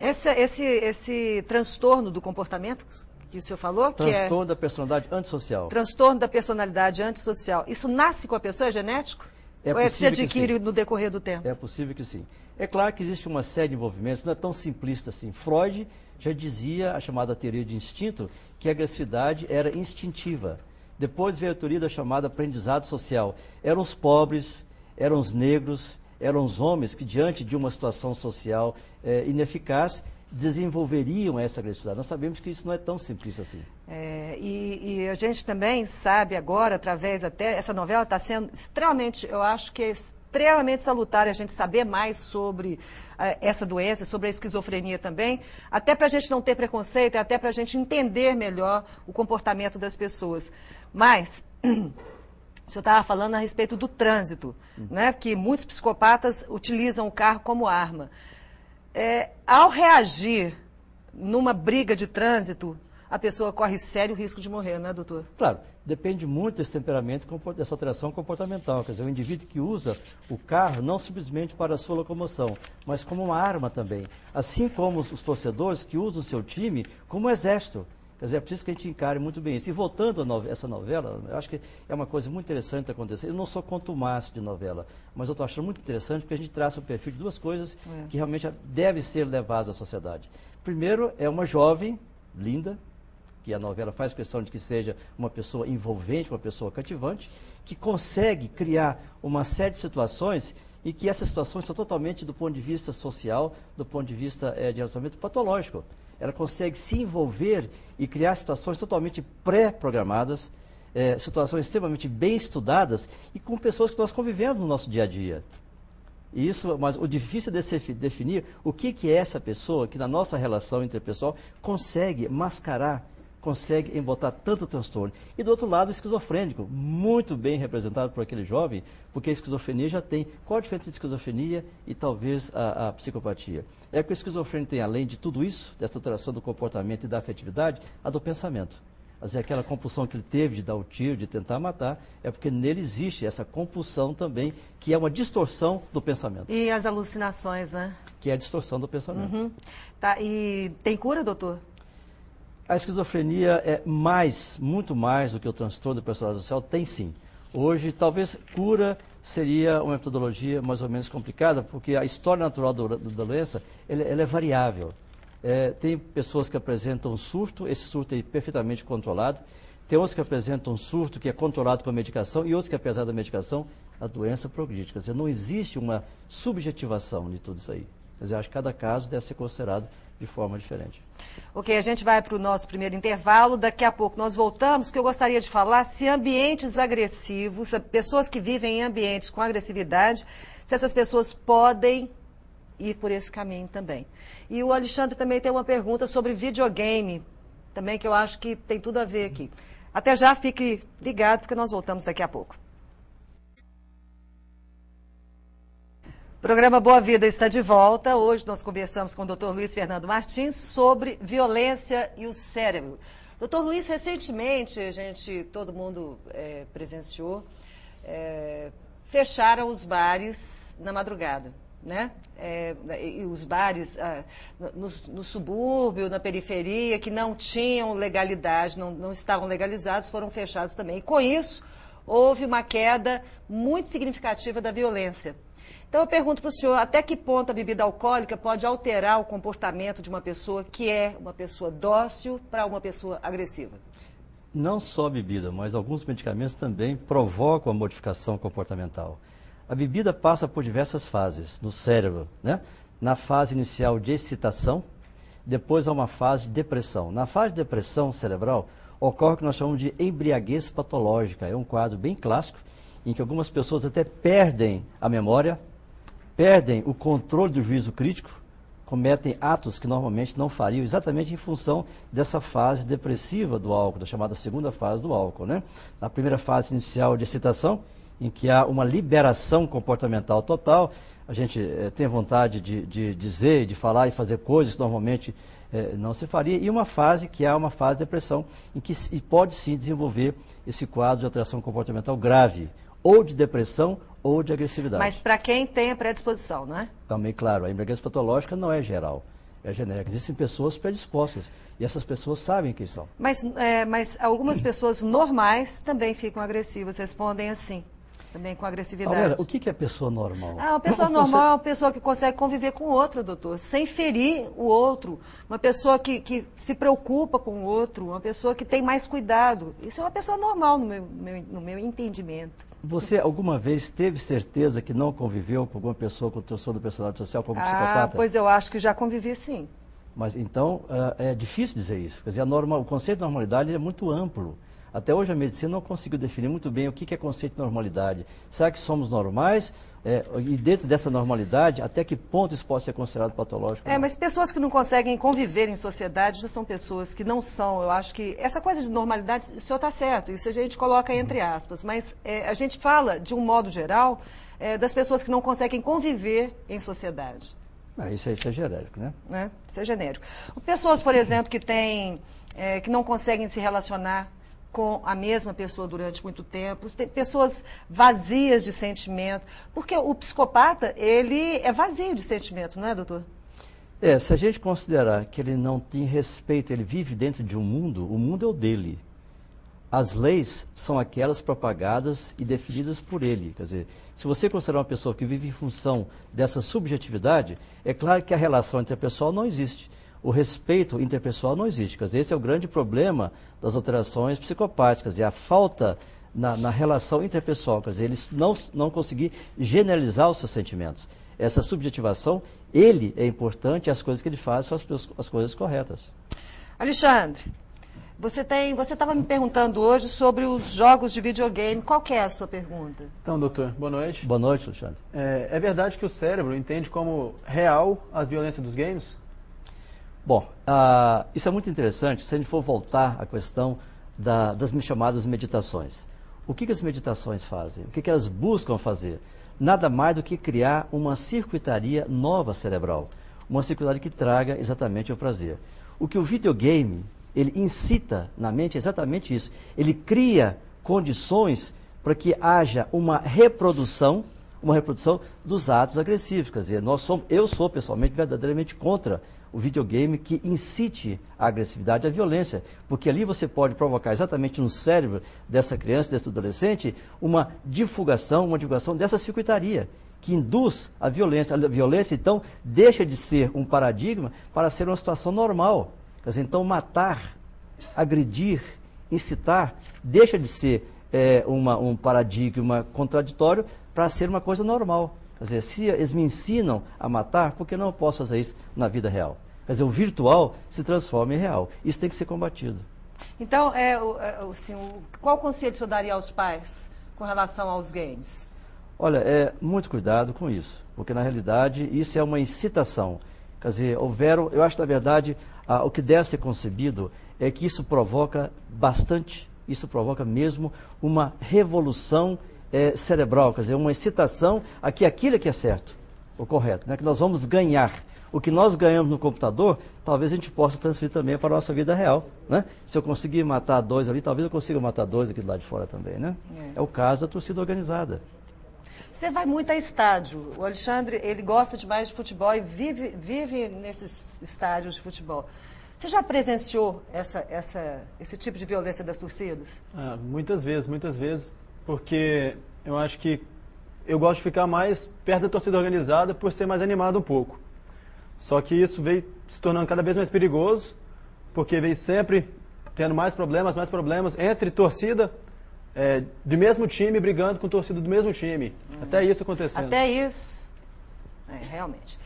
Esse transtorno do comportamento que o senhor falou, que é... Transtorno da personalidade antissocial. Transtorno da personalidade antissocial. Isso nasce com a pessoa? É genético? Ou se adquire no decorrer do tempo? É possível que sim. É claro que existe uma série de envolvimentos, não é tão simplista assim. Freud já dizia, a chamada teoria de instinto, que a agressividade era instintiva. Depois veio a teoria da chamada aprendizado social. Eram os pobres, eram os negros, eram os homens que, diante de uma situação social ineficaz, desenvolveriam essa agressividade. Nós sabemos que isso não é tão simplista assim. E a gente também sabe agora, através até, essa novela está sendo extremamente, eu acho que é extremamente salutar a gente saber mais sobre essa doença, sobre a esquizofrenia também, até para a gente não ter preconceito, até para a gente entender melhor o comportamento das pessoas. Mas... O senhor estava falando a respeito do trânsito, né? Que muitos psicopatas utilizam o carro como arma. Ao reagir numa briga de trânsito, a pessoa corre sério risco de morrer, né, doutor? Claro, depende muito desse temperamento, dessa alteração comportamental. Quer dizer, o indivíduo que usa o carro não simplesmente para a sua locomoção, mas como uma arma também. Assim como os torcedores que usam o seu time como exército. Quer dizer, é preciso que a gente encare muito bem isso. E voltando a essa novela, eu acho que é uma coisa muito interessante acontecer. Eu não sou contumace de novela, mas eu estou achando muito interessante porque a gente traça o perfil de duas coisas que realmente devem ser levadas à sociedade. Primeiro, é uma jovem, linda, que a novela faz questão de que seja uma pessoa envolvente, uma pessoa cativante, que consegue criar uma série de situações e que essas situações são totalmente, do ponto de vista social, do ponto de vista de relacionamento patológico. Ela consegue se envolver e criar situações totalmente pré-programadas, situações extremamente bem estudadas e com pessoas que nós convivemos no nosso dia a dia. E isso, mas o difícil é definir o que é essa pessoa que na nossa relação interpessoal consegue mascarar, consegue embotar tanto transtorno. E do outro lado, o esquizofrênico, muito bem representado por aquele jovem, porque a esquizofrenia já tem. Qual a diferença entre esquizofrenia e talvez a psicopatia? É que o esquizofrênico tem, além de tudo isso, dessa alteração do comportamento e da afetividade, a do pensamento. Quer dizer, aquela compulsão que ele teve de dar o tiro, de tentar matar, é porque nele existe essa compulsão também, que é uma distorção do pensamento. E as alucinações, né? Que é a distorção do pensamento. Tá, e tem cura, doutor? A esquizofrenia é muito mais do que o transtorno da personalidade social, tem sim. Hoje, talvez cura seria uma metodologia mais ou menos complicada, porque a história natural da doença ela é variável. Tem pessoas que apresentam surto, esse surto é perfeitamente controlado. Tem outros que apresentam surto que é controlado com a medicação e outros que, apesar da medicação, a doença progride. Quer dizer, não existe uma subjetivação de tudo isso aí. Quer dizer, acho que cada caso deve ser considerado de forma diferente. Ok, a gente vai para o nosso primeiro intervalo. Daqui a pouco nós voltamos, que eu gostaria de falar se ambientes agressivos, pessoas que vivem em ambientes com agressividade, se essas pessoas podem ir por esse caminho também. E o Alexandre também tem uma pergunta sobre videogame, também que eu acho que tem tudo a ver aqui. Até já, fique ligado, porque nós voltamos daqui a pouco. O programa Boa Vida está de volta. Hoje nós conversamos com o Dr. Luiz Fernando Martins sobre violência e o cérebro. Dr. Luiz, recentemente, todo mundo presenciou, fecharam os bares na madrugada, né? E os bares no subúrbio, na periferia, que não tinham legalidade, não estavam legalizados, foram fechados também. E com isso, houve uma queda muito significativa da violência. Então eu pergunto para o senhor, até que ponto a bebida alcoólica pode alterar o comportamento de uma pessoa que é uma pessoa dócil para uma pessoa agressiva? Não só a bebida, mas alguns medicamentos também provocam a modificação comportamental. A bebida passa por diversas fases no cérebro, né? Na fase inicial de excitação, depois há uma fase de depressão. Na fase de depressão cerebral, ocorre o que nós chamamos de embriaguez patológica. É um quadro bem clássico, em que algumas pessoas até perdem a memória, perdem o controle do juízo crítico, cometem atos que normalmente não fariam, exatamente em função dessa fase depressiva do álcool, da chamada segunda fase do álcool, né? Na primeira fase inicial de excitação, em que há uma liberação comportamental total, a gente tem vontade de dizer, de falar e fazer coisas que normalmente não se faria, e uma fase que é uma fase de depressão, em que pode sim desenvolver esse quadro de alteração comportamental grave, ou de depressão ou de agressividade. Mas para quem tem a predisposição, não é? Também, claro, a embriaguez patológica não é geral. é genérica. Existem pessoas predispostas e essas pessoas sabem quem são. Mas algumas pessoas normais também ficam agressivas, respondem assim, também com agressividade. Agora, o que é pessoa normal? Uma pessoa normal é uma pessoa que consegue conviver com o outro, doutor, sem ferir o outro. Uma pessoa que se preocupa com o outro, uma pessoa que tem mais cuidado. Isso é uma pessoa normal no meu entendimento. Você alguma vez teve certeza que não conviveu com alguma pessoa com transtorno da personalidade social, como psicopata? Pois eu acho que já convivi, sim. Mas então é difícil dizer isso. Quer dizer, o conceito de normalidade é muito amplo. Até hoje a medicina não conseguiu definir muito bem o que é conceito de normalidade. Será que somos normais? E dentro dessa normalidade, até que ponto isso pode ser considerado patológico? Mas pessoas que não conseguem conviver em sociedade já são pessoas que não são. Eu acho que essa coisa de normalidade, o senhor está certo, isso a gente coloca entre aspas, mas a gente fala, de um modo geral, das pessoas que não conseguem conviver em sociedade. Isso é genérico, né? Isso é genérico. Pessoas, por exemplo, que não conseguem se relacionar com a mesma pessoa durante muito tempo, tem pessoas vazias de sentimento, porque o psicopata, ele é vazio de sentimento, não é, doutor? Se a gente considerar que ele não tem respeito, ele vive dentro de um mundo, o mundo é o dele. As leis são aquelas propagadas e definidas por ele. Quer dizer, se você considerar uma pessoa que vive em função dessa subjetividade, é claro que a relação interpessoal não existe. O respeito interpessoal não existe. Quer dizer, esse é o grande problema das alterações psicopáticas, é a falta na relação interpessoal. Quer dizer, eles não conseguir generalizar os seus sentimentos. Essa subjetivação, ele é importante, as coisas que ele faz são as coisas corretas. Alexandre, você estava me perguntando hoje sobre os jogos de videogame. Qual que é a sua pergunta? Então, doutor, boa noite. Boa noite, Alexandre. É verdade que o cérebro entende como real a violência dos games? Bom, isso é muito interessante se a gente for voltar à questão das chamadas meditações. O que as meditações fazem? O que elas buscam fazer? Nada mais do que criar uma circuitaria nova cerebral. Uma circuitaria que traga exatamente o prazer. O que o videogame, ele incita na mente é exatamente isso. Ele cria condições para que haja uma reprodução dos atos agressivos. Quer dizer, eu sou pessoalmente verdadeiramente contra o videogame que incite a agressividade e a violência, porque ali você pode provocar exatamente no cérebro dessa criança, desse adolescente, uma divulgação dessa circuitaria, que induz a violência. A violência, então, deixa de ser um paradigma para ser uma situação normal. Quer dizer, então, matar, agredir, incitar, deixa de ser um paradigma contraditório para ser uma coisa normal. Quer dizer, se eles me ensinam a matar, por que não eu posso fazer isso na vida real? Quer dizer, o virtual se transforma em real. Isso tem que ser combatido. Então, qual conselho o senhor daria aos pais com relação aos games? Olha, muito cuidado com isso, porque na realidade isso é uma incitação. Quer dizer, eu acho que na verdade o que deve ser concebido é que isso provoca mesmo uma revolução cerebral, quer dizer, uma excitação a que aquilo que é certo, o correto, né? Que nós vamos ganhar. O que nós ganhamos no computador, talvez a gente possa transferir também para a nossa vida real, né? Se eu conseguir matar 2 ali, talvez eu consiga matar 2 aqui do lado de fora também, né? É o caso da torcida organizada. Você vai muito a estádio. O Alexandre, ele gosta demais de futebol e vive nesses estádios de futebol. Você já presenciou esse tipo de violência das torcidas? Muitas vezes, porque eu acho que eu gosto de ficar mais perto da torcida organizada por ser mais animado um pouco. Só que isso veio se tornando cada vez mais perigoso, porque veio sempre tendo mais problemas entre torcida de mesmo time brigando com torcida do mesmo time. Até isso acontecendo. Até isso, realmente.